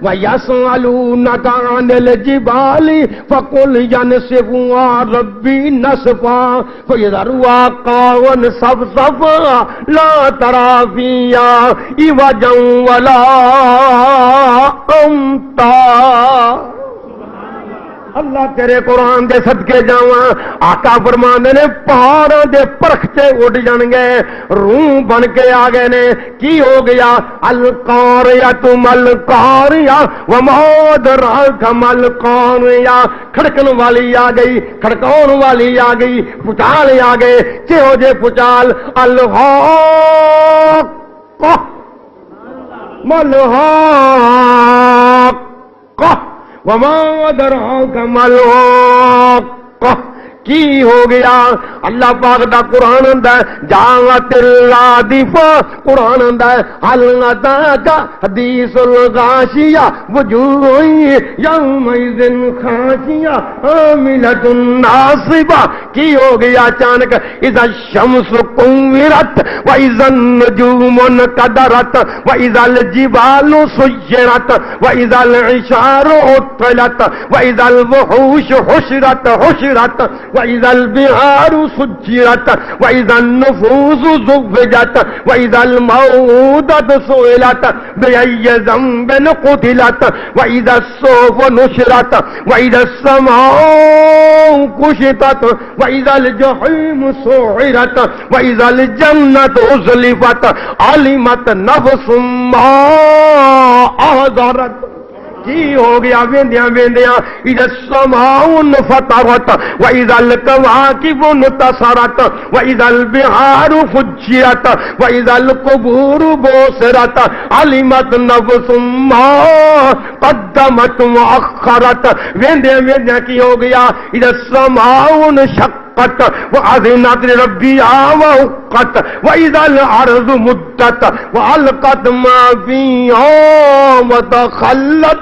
وَيَسْأَلُونَكَ عَنِ الْجِبَالِ فَقُلْ يَنسِفُهَا رَبِّي نَسْفًا فَيَذَرُهَا قَاعًا صَفْصَفًا لَا تَرَىٰ فِيهَا عِوَجًا وَلَا أَمْتًا۔ اللہ تیرے قرآن دے صدقے جاواں، آقا فرماندے نے پہاڑاں دے پرختے اڑ جان گے، روح بن کے آ گئے نے۔ کی ہو گیا؟ القاریۃ ملقاریہ وما ادراک ملقاریہ، کھڑکن والی آ گئی، کھڑکاؤن والی آ گئی، پچال آ گئے۔ کہو جے پچال؟ الحاقہ ملحاقہ وما ادراک ملحاقہ۔ کی ہو گیا؟ اللہ پاک دا قرآن ہوندا ہے جاءت الرادفہ، قرآن ہوندا ہے حل اتاک حدیث الغاشیہ وجوہ یومئذ خاشیہ عاملۃ ناصبہ۔ کی ہو گیا؟ اچانک اذا الشمس کورت واذا النجوم انکدرت واذا الجبال سیرت واذا العشار عطلت واذا الوحوش حشرت وَإِذَا الْبِحَارُ سُجِّرَتْ وَإِذَا النُّفُوسُ زُوِّجَتْ وَإِذَا الْمَوْءُودَةُ سُئِلَتْ بِأَيِّ ذَنبٍ قُتِلَتْ وَإِذَا الصُّحُفُ نُشِرَتْ وَإِذَا السَّمَاءُ كُشِطَتْ وَإِذَا الْجَحِيمُ سُعِّرَتْ وَإِذَا الْجَنَّةُ أُزْلِفَتْ عَلِمَتْ نَفْسٌ مَّا أَحْضَرَتْ۔ کی ہو گیا؟ ویندیاں ویندیاں اذا السماء انفطرت واذا الكواكب انتصرت واذا البحار فجرت واذا القبور بؤثرت علمت نفس ما قدمت وأخرت۔ ویندیاں ویندیاں کی ہو گیا؟ اذا السماء انشقت وأذنت لربها وحقت وإذا الأرض مدت وألقت ما فيها وتخلت۔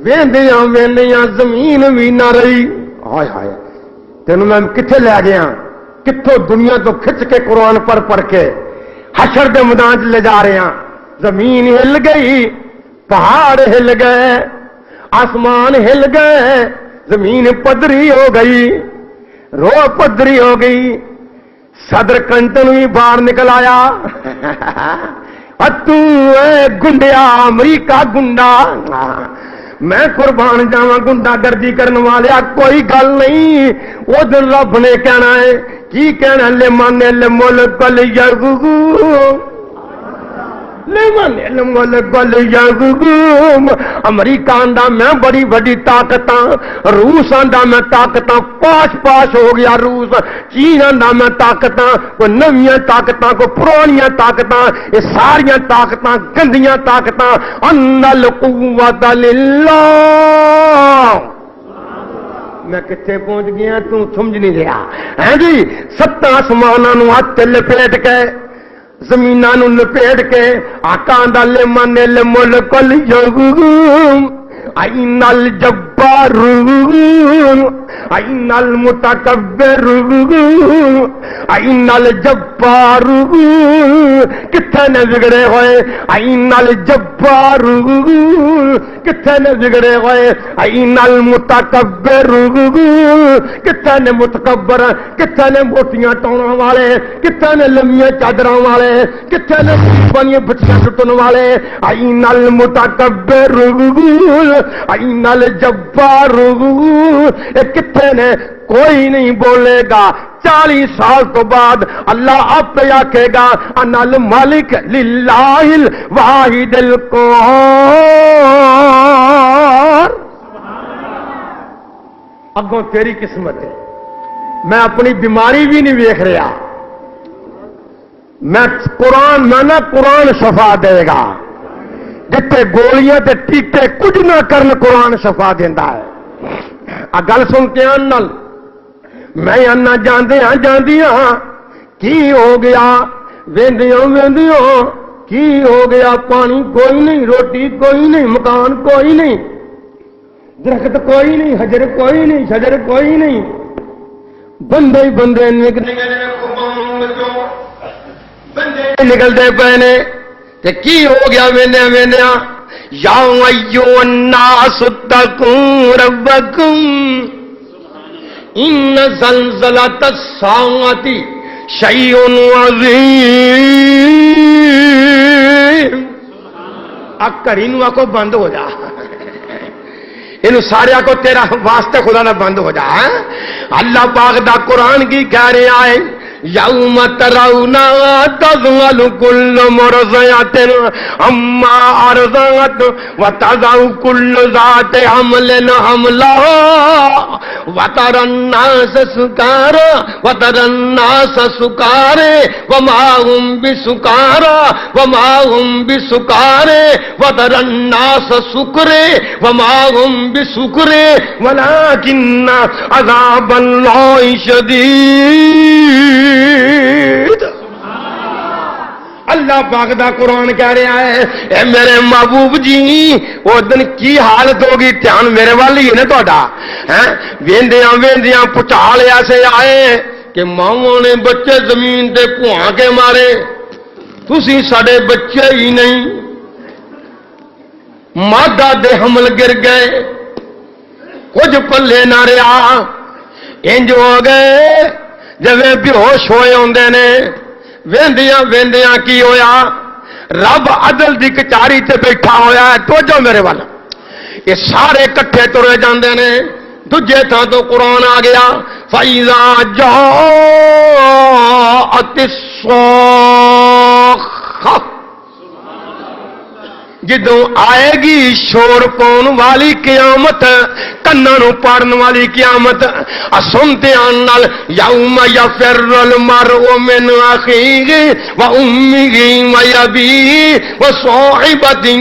ویندیاں ویندیاں زمین بھی نہ رہی۔ ہائے ہائے، تینوں میں کتھے لے گیا؟ کتھوں دنیا تو کھچ کے قرآن پڑھ کے حشر دے میدان لے جا رہے ہیں۔ زمین ہل گئی، پہاڑ ہل گئے، آسمان ہل گئے، زمین پدری ہو گئی، روح پدری ہو گئی، صدر کنٹن بھی باہر نکل آیا۔ تو اے گنڈیا امریکہ گنڈا، میں قربان جاواں گنڈا گردی کرنے والے، کوئی گل نہیں۔ وہ دن رب نے کہنا ہے، کی کہنا؟ لمن الملک الیوم لمن الملک الیوم۔ امریکہ آندا میں بڑی بڑی طاقتاں، روس آندا میں طاقتاں، پاش پاش ہو گیا روس، چین آندا میں طاقتاں، کوئی نویاں طاقتاں، کوئی پرانیاں طاقتاں، یہ ساریاں طاقتاں گندیاں طاقتاں۔ ان القوۃ للہ۔ میں کتنے پہنچ گیا تو سمجھ نہیں گیا ہے جی؟ سات آسمانوں ہاتھ لپیٹ کے، زمینوں لپیٹ کے، آقا دا لمن الملک الیوم این الجبارون این المتکبرون این الجبارون۔ کتنے نے بگڑے ہوئے؟ این الجبارون۔ کتنے نے بگڑے ہوئے؟ این المتکبرون۔ کتنے نے متکبر؟ کتنے نے موٹیاں ٹونا والے؟ کتنے نے لمیاں چادراں والے؟ کتنے نے بنیاں بچیاں ٹوٹن والے؟ این المتکبرون این الجبارون۔ کتنے نے؟ کوئی نہیں بولے گا۔ 40 سال تو بعد اللہ آپ آکھے گا انا المالک للہ الواحد القہار۔ اگوں تیری قسمت ہے، میں اپنی بیماری بھی نہیں ویکھ رہا، میں قرآن شفا دے گا۔ جتنے گولیاں تے ٹیکے کچھ نہ کرن، قرآن شفا دیندا ہے۔ گل سن کے آن میں آنا جاندیاں کی ہو گیا؟ ویندیاں ویندیاں کی ہو گیا؟ پانی کوئی نہیں، روٹی کوئی نہیں، مکان کوئی نہیں، درخت کوئی نہیں، حجر کوئی نہیں، شجر کوئی نہیں، بندے ہی بندے نکلتے پے نے۔ تے کی ہو گیا ویندیا ویندیا یا ایھا الناس اتقوا ربکم ان زلزلۃ الساعۃ شیء عظیم. گھڑی نو آکو بند ہو جا, یہ سارے کو تیرا واسطے خدا نہ بند ہو جا. اللہ پاک دا قرآن کی کہہ رہا ہے یوم ترونها تذهل كل مرضعة عما أرضعت وتضع كل ذات حمل حملها وترى الناس سكارى وما هم بسكارى وترى الناس سكرى وما هم بسكرى ولكن عذاب الله شديد. اللہ پاک دا قرآن کہہ رہا ہے اے میرے محبوب جی وہ دن کی حالت ہوگی, دھیان میرے والی ہے نا تہاڈا. ویندیاں ویندیاں پچھال ایسے آئے کہ ماواں نے بچے زمین تے پھواں کے مارے, تسی ساڈے بچے ہی نہیں. مادہ دے حمل گر گئے, کچھ پلے نہ رہا, انج ہو گئے جب بے ہوش ہوئے ہوندے نے. ویندیاں ویندیاں کی ہویا, رب عدل دی کچہری تے بیٹھا ہویا ہے. توجہ میرے والا, یہ سارے کٹھے ترے جاندے نے. دجے تھاں تو قرآن آ گیا فَإِذَا جَاءَتِ الصَّاخَّةُ, جدوں آئے گی شور پاؤن والی قیامت, کناں نوں پاڑن والی قیامت. سنتے نال یوم یفر المرء من اخیہ و امہ و ابیہ و صاحبتہ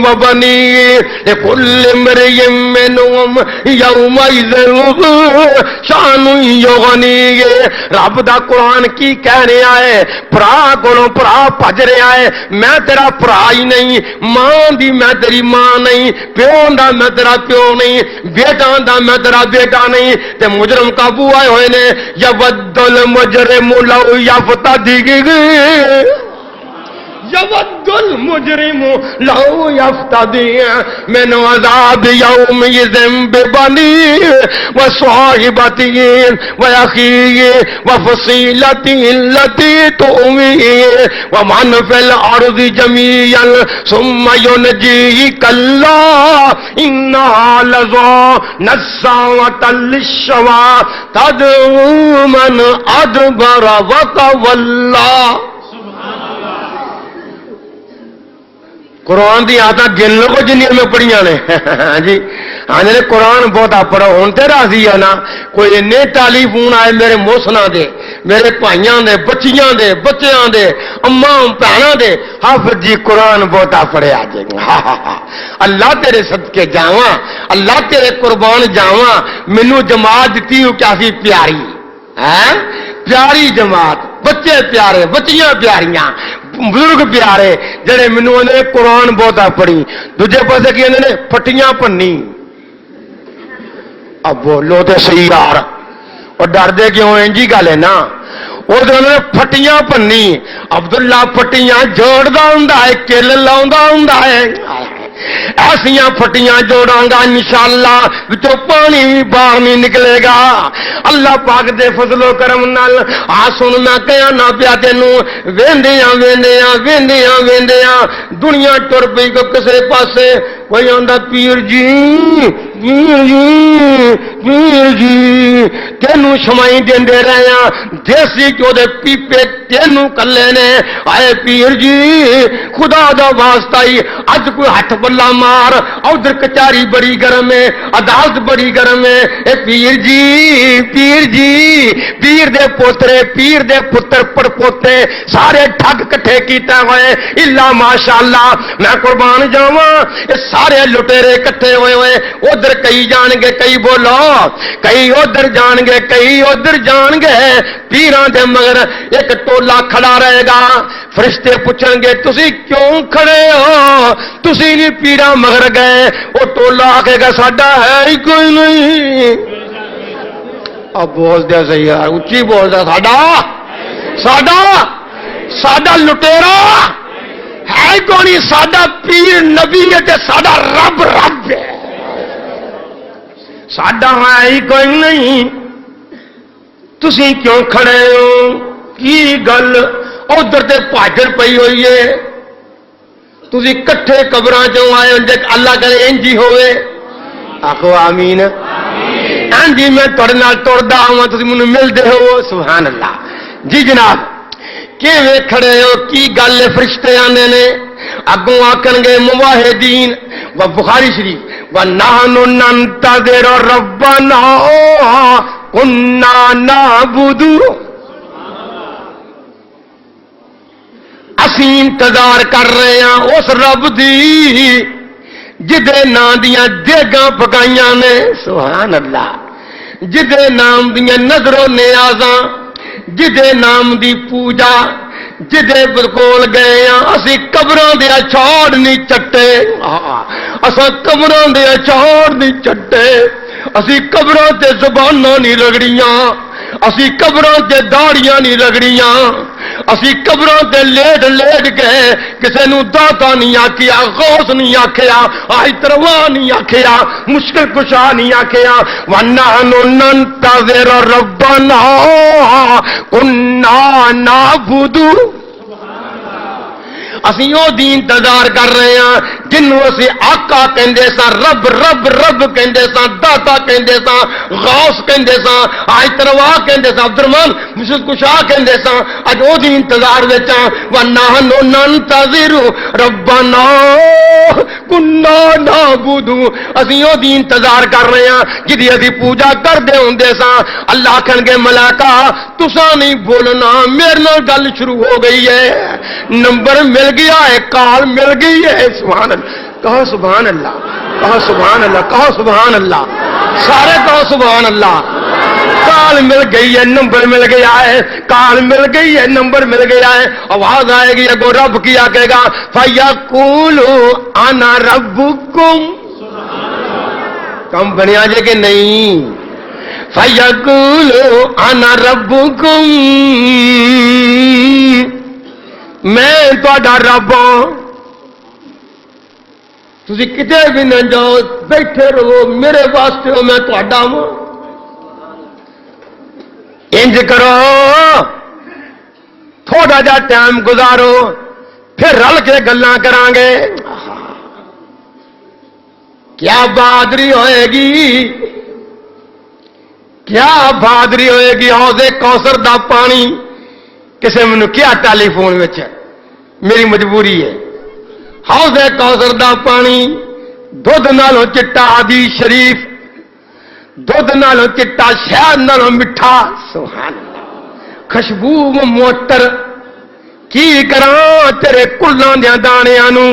و بنیہ لکل امرئ منہم یومئذ شأن یغنیہ. رب دا قرآن کی کہہ رہا ہے, بھرا کولوں بھرا بھج رہا ہے, میں تیرا بھرا ہی نہیں, ماں دی میں تیری ماں نہیں, پیو دا میں تیرا پیو نہیں, بیٹا دا میں تیرا بیٹا نہیں. تے مجرم قابو آئے ہوئے نے یود المجرم لو یفتدی, یود المجرم لو یفتدی من عذاب یومئذ ببنیہ و صاحبتہ و اخیہ و فصیلتہ التی تؤویہ ومن فی الارض جمیعا ثم ینجیہ کلا انہا لظی نزاعۃ للشوی تدعو من ادبر وتولی. قرآن دی آتا گن لو کو جنہیں میں پڑھیاں نے جی. ہاں جی قرآن بہت پڑھو ہوں تے راضی ہے نا. کوئی انے ٹیلی فون آئے میرے موسنا دے, میرے بھائیاں دے, بچیاں دے, بچیاں دے, اماں بھیناں دے, حافظ جی قرآن بہت پڑھے آ جائیں. اللہ تیرے صدقے جاواں, اللہ تیرے قربان جاواں. مینوں جماعت دیتی ہو کافی پیاری ہے, پیاری جماعت, بچے پیارے, بچیاں پیاریاں, بزرگ پیارے جڑے مینوں نے قرآن بہت پڑھی. دوجے پاسے کی نے پھٹیاں پنی. اب بولو تے صحیح یار, اور ڈر دے کیوں انجی گل ہے نا. وہ پھٹیاں پنی. عبداللہ پھٹیاں جوڑدا ہوندا ہے, کل لاوندا ہوندا ہے. ایسیاں پھٹیاں جوڑاں گا انشاءاللہ وچوں پانی بھی باہر نہیں نکلے گا. اللہ پاک دے فضل و کرم نال آ سن میں کہیا نہ پیا تینوں ویندیاں ویندیاں ویندیاں ویندیاں دنیا ٹر پئی کو کسے پاسے. کوئی آندا پیر جی پیر جی پیر جی تینوں شمائی دیندے رہے ہیں, دیسی کیوں دے پیپے تینوں کلے نے. آئے پیر جی خدا دا واسطہ ہی اج کوئی ہاتھ بلا مار, ادھر کچاری بڑی گرم ہے, عدالت بڑی گرم ہے. اے پیر جی پیر جی پیر دے پوترے پیر دے پتر پڑ پوتے سارے ٹھگ کٹھے کیتے ہوئے الا ماشاءاللہ میں قربان جاواں. سارے لٹیرے کٹھے ہوئے ہوئے ادھر کئی جان گے, کئی بولو کئی ادھر جان گے, کئی ادھر جان گے. پیراں دے مگر ایک ٹولا کھڑا رہے گا. فرشتے پوچھیں گے تسی کیوں کھڑے ہو, تسی نہیں پیراں مگر گئے. وہ ٹولا آکھے گا ساڈا ہے ہی کوئی نہیں. اب بول دیا صحیح یار, اچھی بول دیا, ساڈا ساڈا ساڈا لٹیرا ہے کون ساڈا پیر نبی ہے تے ساڈا رب رب ہے ساڈا ہے ہی کوئی نہیں تسی کیوں کھڑے ہو کی گل ادھر تے پاجر پئی ہوئی ہے تسی کٹھے قبراں چوں آئے ہو جے اللہ کرے انجی ہوئے آخو آمین ہاں جی میں تھوڑے نال ٹردا ہوں تسی مینوں ملدے ہو سبحان اللہ جی جناب کیویں کھڑے ہو کی گل فرشتے آنے نے اگوں آکھن گے موحدین و بخاری شریف و نحن ننتظر ربنا كنا نعبد اسی انتظار کر رہے ہیں اس رب دی جدے نام دیاں دیگاں پکائیاں نے سبحان اللہ جدے نام دیاں نظروں نیازاں جدے نام دی پوجا جدے بکول گئے ہیں اسی قبراں دے اچھاڑ نہیں چٹے اساں قبراں دے اچھاڑ نہیں چٹے اسی قبراں تے زباناں نہیں رگڑیاں اسی قبراں تے داڑیاں نہیں رگڑیاں اسی قبراں تے لیٹ لیٹ کے کسے نو داتا نہیں آکھیا غوث نہیں آکھیا آئی تروا نہیں آکھیا مشکل کشا نہیں آکھیا وَنَحْنُ نَنْتَظِرُ رَبَّنَا كُنَّا نَعْبُدُ اسی او دی انتظار کر رہے ہیں جنوں اسی آقا کہندے ساں رب رب رب کہندے ساں داتا کہندے ساں غوث کہندے ساں آج تروا کہندے ساں عبدالرحمن مشکل کشا کہندے ساں اج او دی انتظار وچ وَنَحْنُ نَنْتَظِرُ رَبَّنَا كُنَّا نَعْبُدُ اسی او دی انتظار کر رہے ہیں جدی اسی پوجا کردے ہوندے ساں اللہ کہن گے ملائکہ تساں نہیں بولنا میرے نال گل شروع ہو گئی ہے نمبر مل گیا ہے کال مل گئی ہے سبحان اللہ کہو سبحان اللہ کہو سبحان اللہ کہو سبحان اللہ سارے کہو سبحان اللہ کال مل گئی ہے نمبر مل گیا ہے کال مل گئی ہے نمبر مل گیا ہے آواز آئے گی اگو رب کیا کہے گا فَيَقُولُ أَنَا رَبُّكُمْ کم بنیا جے کہ نہیں فَيَقُولُ أَنَا رَبُّكُمْ میں تہاڈا رب ہاں تسی کتے بھی نہ جاؤ بیٹھے رہو میرے واسطے ہو میں تہاڈا ہاں انج کرو تھوڑا جا ٹائم گزارو پھر رل کے گلاں کران گے کیا بہادری ہوئے گی کیا بہادری ہوئے گی حوض کوثر دا پانی کسے منو کیا ٹیلی فون وچ میری مجبوری ہے حوض کوثر دا پانی دودھ نالوں چٹا حدیث شریف دودھ نالوں چٹا شہد نالوں مٹھا سبحان اللہ خوشبو موٹر کی کراں تیرے کلاں دیاں دانیاں نو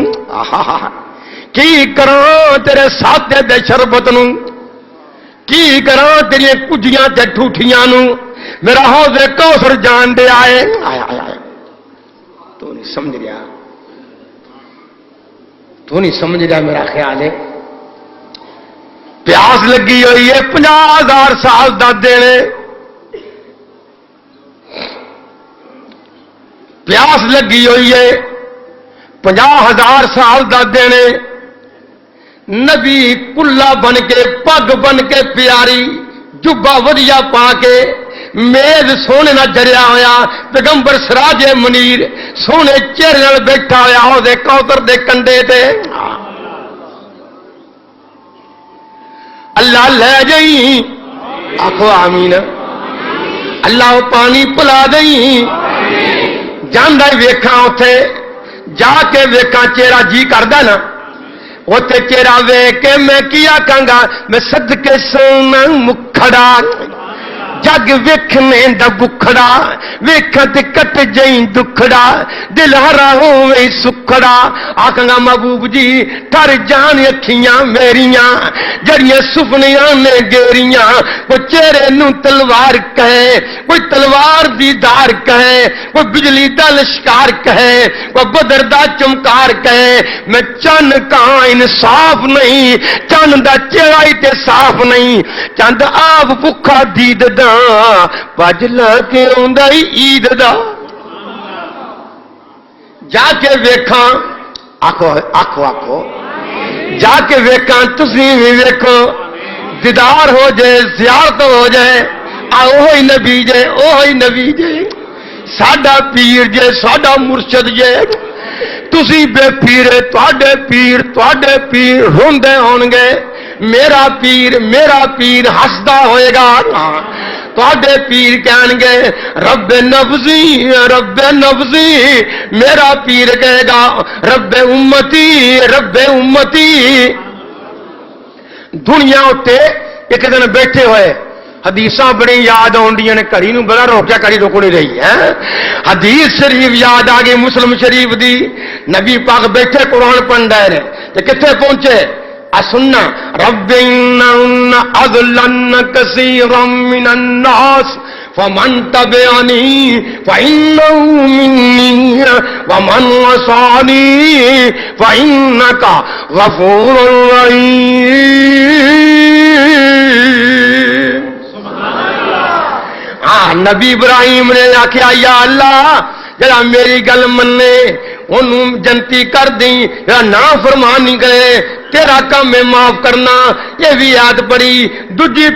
کی کراں تیرے ساتے دے شربت نو کی کراں تیری کجیاں تے ٹھوٹھیاں نو میرا حوض کوثر جان دے آئے تو نہیں سمجھ رہا تو نہیں سمجھ رہا میرا خیال ہے پیاس لگی ہوئی ہے 50,000 سال دا دینے پیاس لگی ہوئی ہے 50,000 سال دا دینے نبی کلا بن کے پگ بن کے پیاری جبا ودیا پا کے میز سونے نہ جریا ہویا پیغمبر سراج منیر سونے چہرے نال بیٹھا ہویا حوض کوثر دے کنڈے تے اللہ لے جئی آخو آمین اللہ پانی پلا دئی جاندا ویکھاں اوتھے جا کے ویکھاں چہرہ جی کردا نا اوتھے چہرہ ویکھ کے میں کیا کہاں میں صدقے سونا مکھڑا جگ ویکھنے دا بکھڑا ویکھاں تے کٹ جئی دکھڑا دل ہرا ہوے سکھڑا آکھاں گا محبوب جی ٹر جان اکھیاں میریاں جڑیاں سپنیاں نے گیریاں کوئی چہرے نو تلوار کہے کوئی تلوار دی دار کہے کوئی بجلی دا لشکار کہے کوئی بدر دا چمکار کہے میں چن کہاں انصاف نہیں چن دا چہرہ تے صاف نہیں چند آپ بکھا دید دا پج لا کے آندا عید دا جا کے ویکھاں آکھو آکھو آکھو جا کے ویکھاں تسی بھی ویکھو دیدار ہو جائے زیارت ہو جائے اوہی نبی جے اوہی نبی جے ساڈا پیر جے ساڈا مرشد جے تسی بے پیرے تواڈے پیر روندے ہون گے میرا پیر ہسدا ہوئے گا تواڈے پیر کہن گے رب نبضی میرا پیر کہے گا رب امتی دنیا اتے ایک دن بیٹھے ہوئے حدیثاں بڑی یاد آؤندیاں نے گھڑی نو بڑا روکیا گھڑی روک نہیں رہی ہے حدیث شریف یاد آ گئی مسلم شریف دی نبی پاک بیٹھے قرآن پڑھ رہے نے تے کتنے پہنچے سننا رب ان اضلن كثيرا من الناس فمن تبعني فإنه مني ومن عصاني فإنك غفور رحيم نبی ابراہیم نے آخیا یا اللہ جڑا میری گل منے انہوں جنتی کر دیں جڑا نافرمانی کرے تیرا کام میں معاف کرنا یہ بھی یاد پڑی دوجی